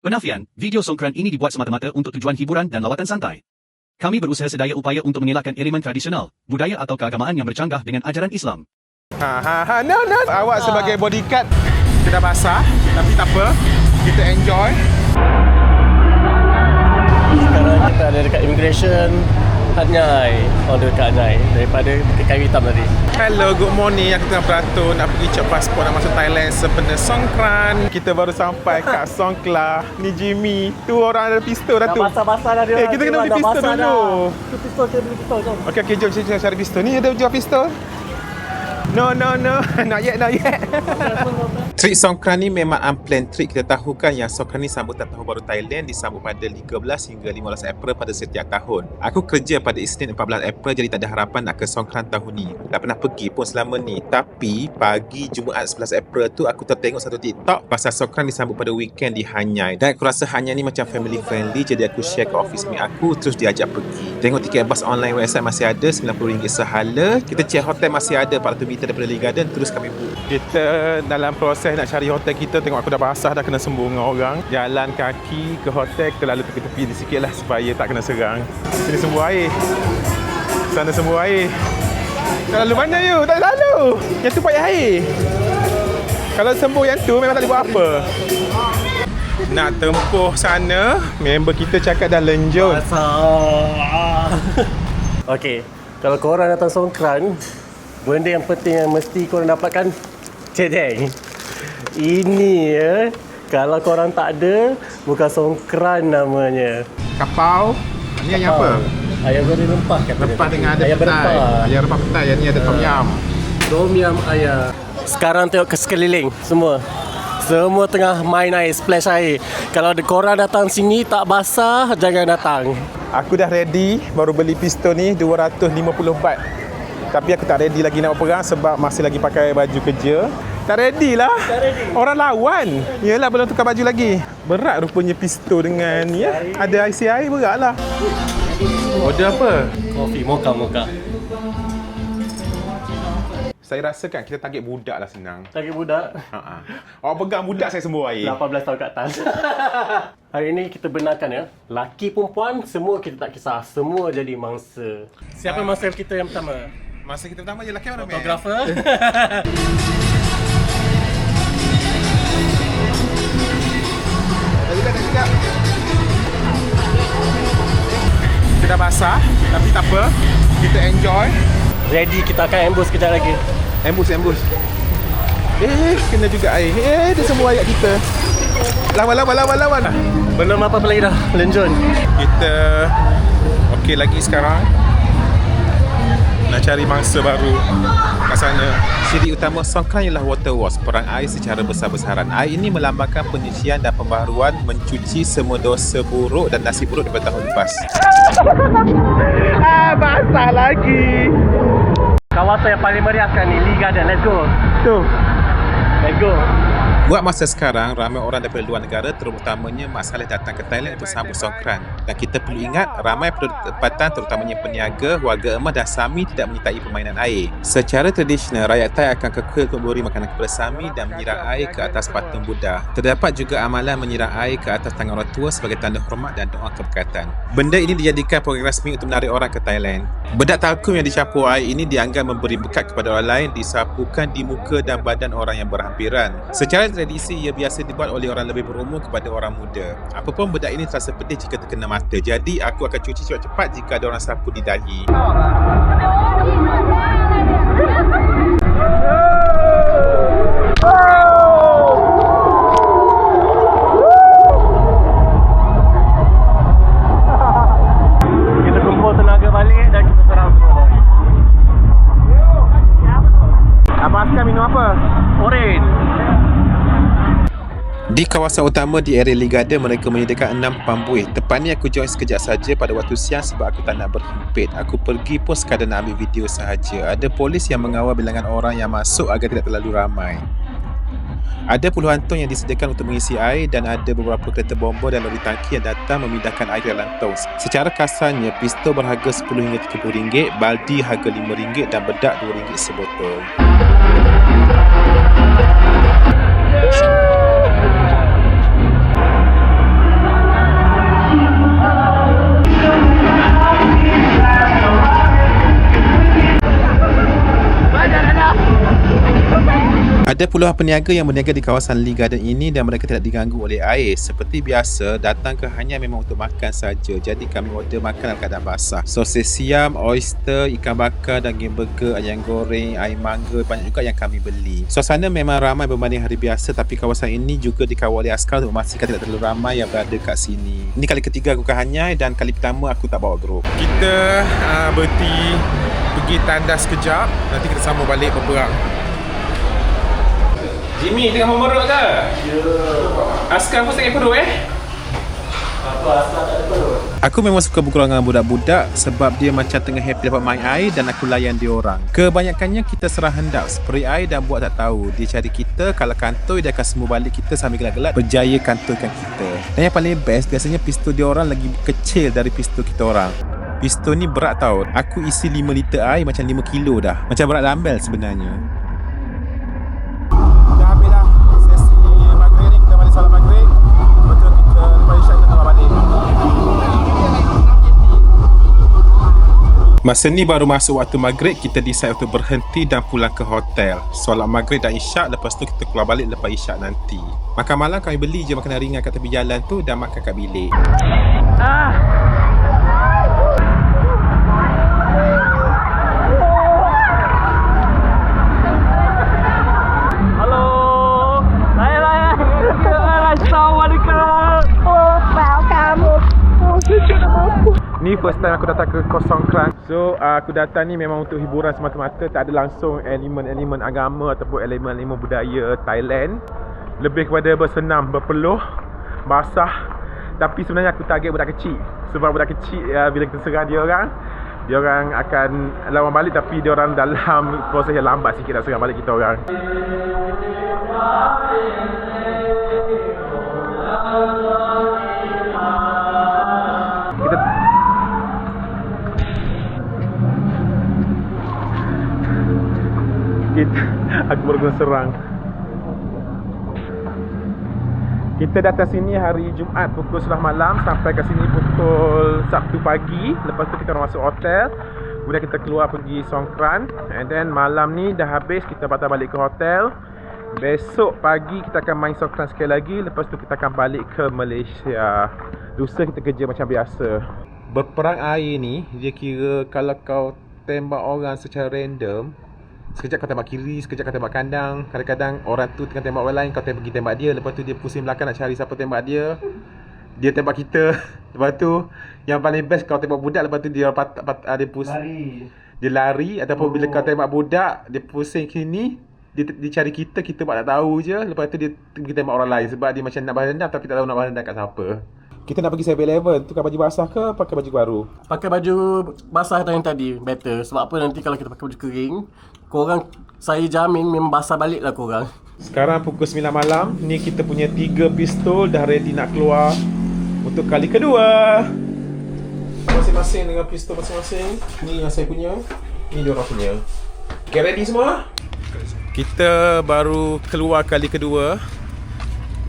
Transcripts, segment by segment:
Penafian, video songkran ini dibuat semata-mata untuk tujuan hiburan dan lawatan santai. Kami berusaha sedaya upaya untuk mengelakkan elemen tradisional, budaya atau keagamaan yang bercanggah dengan ajaran Islam. No. Awak sebagai bodyguard, kita dah basah, tapi tak apa. Kita enjoy. Sekarang kita ada dekat immigration Anyai. Dekat Anyai daripada Bukit Kayu Hitam tadi. Hello, good morning. Aku tengah beratur nak pergi cek pasport nak masuk Thailand sepenuh Songkran. Kita baru sampai kat Songkla. Ni Jimmy. Tu orang ada pistol dah tu. Dah basah-basah dah dia. Kita kena beli pistol dulu. Tu pistol, kita beli pistol jom. Okey, jom kita cari pistol. Ni ada jual pistol. No. Not yet. Trip Songkran ni memang unplanned trip. Kita tahu kan yang Songkran ni sambutan Tahun Baru Thailand disambut pada 13 hingga 15 April pada setiap tahun. Aku kerja pada Isnin 14 April jadi tak ada harapan nak ke Songkran tahun ni. Tak pernah pergi pun selama ni. Tapi pagi Jumaat 11 April tu aku tertengok satu TikTok pasal Songkran disambut pada weekend di Hanyai. Dan aku rasa Hanyai ni macam family friendly, jadi aku share ke office mate aku terus diajak pergi. Tengok tiket bas online website masih ada RM90 sehala. Kita check hotel masih ada 400 meter daripada Lee Garden, terus kami book. Kita dalam proses nak cari hotel kita, tengok aku dah basah dah kena sembung dengan orang. Jalan kaki ke hotel, kita lalu tepi-tepi ni sikit lah supaya tak kena serang. Sini sembur air, sana sembur air. Tak lalu mana you? Tak lalu. Yang tu payah air. Kalau sembur yang tu memang tak boleh buat apa. Nak tempuh sana, member kita cakap dah lenjun. Okey, kalau korang datang Songkran, benda yang penting yang mesti korang dapatkan cedeng. Ini kalau korang tak ada, bukan Songkran namanya. Kapau. Ni yang apa? Ayam goreng rempah katanya. Rempah dengan ada ayam petai. berempah. Ayam rempah petai. Yang ni ada tom yum. Tom yum ayam. Sekarang tengok ke sekeliling semua tengah main air, splash air. Kalau korang datang sini tak basah, jangan datang. Aku dah ready, baru beli pistol ni 250 baht. Tapi aku tak ready lagi nak berperang sebab masih lagi pakai baju kerja. Tak ready lah. Orang lawan. Yelah, belum tukar baju lagi. Berat rupanya pistol dengan ni ya. Ada isi air, berat lah. Order apa? Kopi mocha. Saya rasa kan kita target budak lah senang. Target budak? Awak pegang budak saya sembur air. 18 tahun kat atas. Hari ini kita benarkan ya, laki perempuan semua kita tak kisah, semua jadi mangsa. Siapa mangsa kita yang pertama? Masa kita pertama je lelaki mana? Fotografer. Sekejap. Kita dah basah, tapi tak apa. Kita enjoy. Ready, kita akan ambush kejap lagi. Ambush. Kena juga air. Dia semua ayat kita. Lawan. Belum apa-apa lagi dah, lenjun. Kita okey lagi sekarang. Nak cari mangsa baru kat sana. Ciri utama Songkran ialah water wash, perang air secara besar-besaran. Air ini melambangkan penyucian dan pembaharuan, mencuci semua dosa buruk dan nasib buruk daripada tahun lepas. Basah lagi. Kawasan yang paling meriah sekarang ni, Lee Garden. Let's go. Let's go. Buat masa sekarang, ramai orang daripada luar negara terutamanya Mak Saleh datang ke Thailand untuk sambut Songkran. Dan kita perlu ingat, ramai penduduk tempatan terutamanya peniaga, warga emas dan Sami tidak menyertai permainan air. Secara tradisional, rakyat Thai akan kekal untuk memberi makanan kepada Sami dan menyiram air ke atas patung Buddha. Terdapat juga amalan menyiram air ke atas tangan orang tua sebagai tanda hormat dan doa keberkatan. Benda ini dijadikan program rasmi untuk menarik orang ke Thailand. Bedak talkum yang dicampur air ini dianggap memberi berkat kepada orang lain, disapukan di muka dan badan orang yang berhampiran. Secara tradisi, ia biasa dibuat oleh orang lebih berumur kepada orang muda. Apapun bedak ini terasa pedih jika terkena mata. Jadi, aku akan cuci cepat-cepat jika ada orang sapu di dahi. Kita kumpul tenaga balik dan kita serang semua. Abang Askar minum apa? Orange. Di kawasan utama di area Lee Garden, mereka menyediakan 6 pambuih. Tempat ni aku join sekejap saja pada waktu siang sebab aku tak nak berhimpit. Aku pergi pun sekadar nak ambil video sahaja. Ada polis yang mengawal bilangan orang yang masuk agar tidak terlalu ramai. Ada puluhan tong yang disediakan untuk mengisi air dan ada beberapa kereta bomba dan lori tangki yang datang memindahkan air dalam tong. Secara kasarnya, pistol berharga RM10 hingga RM30, baldi harga RM5 dan bedak RM2 sebotol. Ada puluhan peniaga yang berniaga di kawasan Lee Garden ini dan mereka tidak diganggu oleh air. Seperti biasa, datang ke hanya memang untuk makan saja. Jadi kami order makan dalam keadaan basah. Sosis siam, oyster, ikan bakar, daging burger, ayam goreng, air mangga, banyak juga yang kami beli. Suasana memang ramai berbanding hari biasa, tapi kawasan ini juga dikawal oleh askar untuk memastikan tidak terlalu ramai yang berada kat sini. Ini kali ketiga aku ke Hanyai dan kali pertama aku tak bawa grup. Kita berhenti pergi tandas sekejap, nanti kita sambung balik berperang. Jimmy tengah memerut ke? Ya. Askar pun sakit perut Apa Askar tak ada perut? Aku memang suka berkurang dengan budak-budak sebab dia macam tengah happy dapat main air dan aku layan dia orang. Kebanyakannya kita serah hendak spray air dan buat tak tahu. Dia cari kita, kalau kantoi dia akan semua balik kita sambil gelak-gelak berjaya kantoikan kita. Dan yang paling best, biasanya pistol dia orang lagi kecil dari pistol kita orang. Pistol ni berat tau. Aku isi 5 liter air macam 5 kilo dah. Macam berat dumbbell sebenarnya. Dah habis dah sesi maghrib ni, kita balik salat maghrib. Betul kita lepas isyak kita keluar balik. Masa ni baru masuk waktu maghrib, kita decide untuk berhenti dan pulang ke hotel. Solat maghrib dan isyak, lepas tu kita keluar balik lepas isyak nanti. Makan malam kami beli je makanan ringan kat tepi jalan tu dan makan kat bilik. Ni first time aku datang ke Koh Songkran. So aku datang ni memang untuk hiburan semata-mata. Tak ada langsung elemen-elemen agama ataupun elemen-elemen budaya Thailand. Lebih kepada bersenam, berpeluh, basah. Tapi sebenarnya aku target budak kecil. Sebab budak kecil bila kita serang dia orang akan lawan balik, tapi dia orang dalam proses yang lambat sikit nak serang balik kita orang. Aku baru kena serang. Kita datang sini hari Jumaat pukul 11 malam sampai ke sini pukul Sabtu pagi. Lepas tu kita masuk hotel. Kemudian kita keluar pergi Songkran. And then malam ni dah habis, kita patah balik ke hotel. Besok pagi kita akan main Songkran sekali lagi. Lepas tu kita akan balik ke Malaysia. Lusa kita kerja macam biasa. Berperang air ni, dia kira kalau kau tembak orang secara random, sekejap kau tembak kiri, sekejap kau tembak kandang. Kadang-kadang orang tu tengah tembak orang lain, kau pergi tembak dia. Lepas tu dia pusing belakang nak cari siapa tembak dia. Dia tembak kita. Lepas tu yang paling best kau tembak budak, lepas tu dia pusing, dia lari. Ataupun bila kau tembak budak, dia pusing sini, dia cari kita buat tak tahu je. Lepas tu dia pergi tembak orang lain sebab dia macam nak balas dendam tapi tak tahu nak balas dendam kat siapa. Kita nak pergi 7-Eleven, tukar baju basah ke pakai baju baru? Pakai baju basah yang tadi better. Sebab apa, nanti kalau kita pakai baju kering, korang, saya jamin memang basah balik lah korang. Sekarang pukul 9 malam. Ni kita punya 3 pistol dah ready nak keluar untuk kali kedua. Masing-masing dengan pistol masing-masing. Ni yang saya punya, ni diorang punya. Okay, ready semua? Kita baru keluar kali kedua.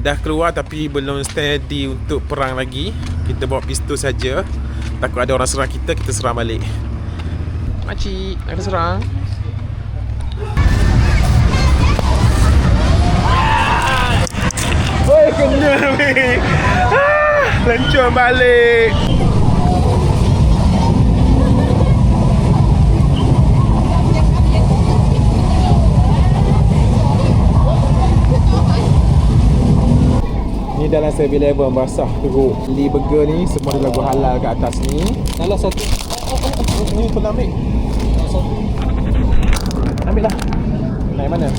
Dah keluar tapi belum steady untuk perang lagi. Kita bawa pistol saja. Takut ada orang serang kita, kita serang balik. Makcik, nak serang? Oi, kena weh. Lencur balik. Ni dalam 7-Eleven basah teruk. Lee Burger ni semua ada logo halal kat atas ni. Salah satu. Ni pun ambil. Ambil lah. Naik mana?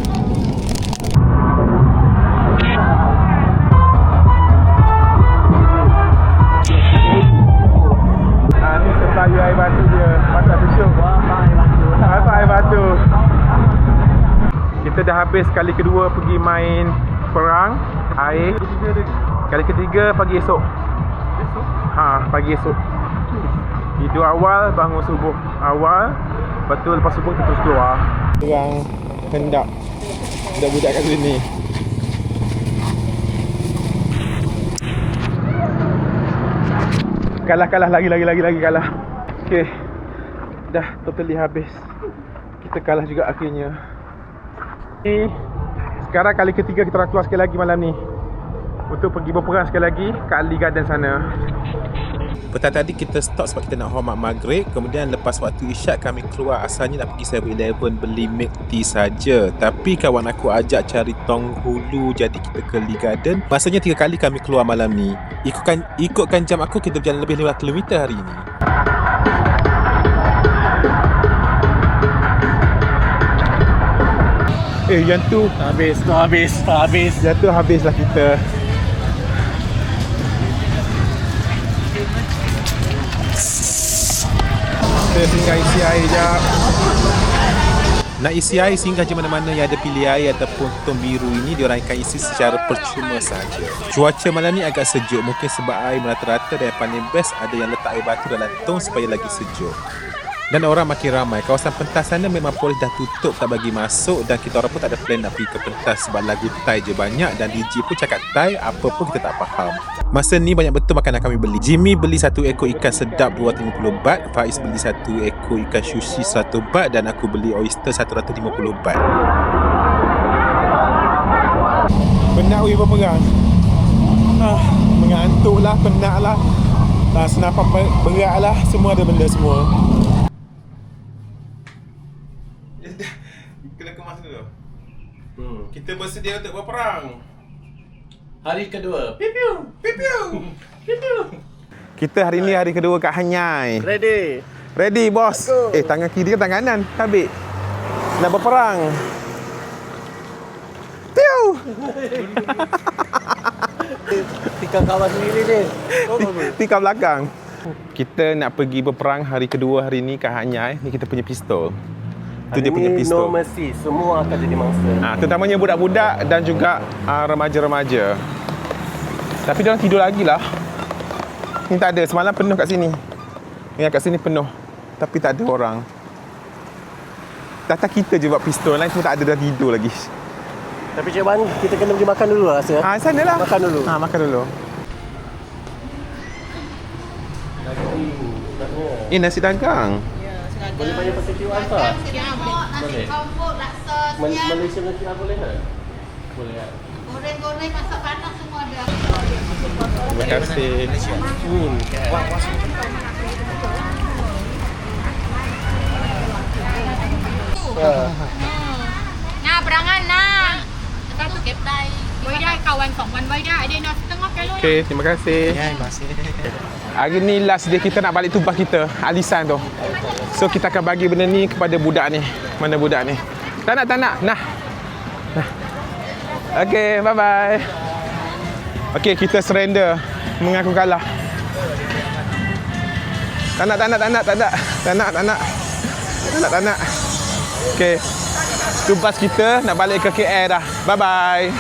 Ni supply air batu dia. Patah sesyuk. Apa air batu? Kita dah habis kali kedua pergi main perang air. Kali ketiga pagi esok. Pagi esok. Tidur awal, bangun subuh awal. Lepas tu lepas subuh kita terus keluar. Orang hendak budak-budak kat sini. Kalah lagi kalah. Okey. Dah totally habis. Kita kalah juga akhirnya. Sekarang kali ketiga kita orang keluar sekali lagi malam ni untuk pergi berperang sekali lagi kat Ali Garden sana. Petang tadi kita stop sebab kita nak hormat maghrib. Kemudian lepas waktu isyak kami keluar. Asalnya nak pergi 7-Eleven beli milk tea saja, tapi kawan aku ajak cari Tonghulu, jadi kita ke Lee Garden. Maksudnya 3 kali kami keluar malam ni. Ikutkan jam aku, kita berjalan lebih 15 km hari ni. Yang tu habis. Yang tu habislah kita. Kita singgah isi air jap. Nak isi air singgah je mana-mana yang ada pilih air ataupun tong biru ini, diorang akan isi secara percuma saja. Cuaca malam ni agak sejuk, mungkin sebab air merata-rata dan yang paling best ada yang letak air batu dalam tong supaya lagi sejuk. Dan orang makin ramai. Kawasan pentas sana memang polis dah tutup, tak bagi masuk, dan kita orang pun tak ada plan nak pergi ke pentas sebab lagu Thai je banyak dan DJ pun cakap Thai, apa pun kita tak faham. Masa ni banyak betul makanan kami beli. Jimmy beli 1 ekor ikan sedap 250 baht, Faiz beli 1 ekor ikan sushi 1 baht dan aku beli oyster 150 baht. Penat weh berperang. Mengantuk lah, penat lah. Senapan berat lah, semua ada benda semua. Kena kemas dulu. Kita bersedia untuk berperang. Hari kedua. Kita hari ni hari kedua kat Hanyai. Ready, bos. Tangan kiri ke tangan kanan? Tabik. Nak berperang. Tiu. Tikam kawan sendiri ni. Tikam belakang. Kita nak pergi berperang hari kedua hari ni kat Hanyai. Ni kita punya pistol. Itu dia punya pistol. No mercy, semua akan jadi mangsa. Terutamanya budak-budak dan juga remaja-remaja. Tapi dia orang tidur lagi lah. Ni tak ada, semalam penuh kat sini. Ni kat sini penuh. Tapi tak ada orang. Datang kita je buat pistol, lain semua tak ada, dah tidur lagi. Tapi Cik Wan, kita kena pergi makan dulu rasa. Sana lah. Makan dulu. Makan dulu. Nasi dagang. Boleh bayar pakai QR tak? Nasi kompok, laksa, siap. Malaysia dengan QR boleh tak? Boleh tak? Goreng-goreng, masak panas semua ada. Terima kasih. Nah, berangan nah. Kita tu kep dai. Voi dai kawan 2 วัน voi dai. Ada nak setengah kilo. Okey, terima kasih. Terima kasih. Hari ni last day kita nak balik tugas kita, alisan tu. So kita akan bagi benda ni kepada budak ni. Mana budak ni? Tak nak. Nah. Okey, bye-bye. Okey, kita surrender. Mengaku kalah. Tak nak. Okey. Tugas kita nak balik ke KL dah. Bye-bye.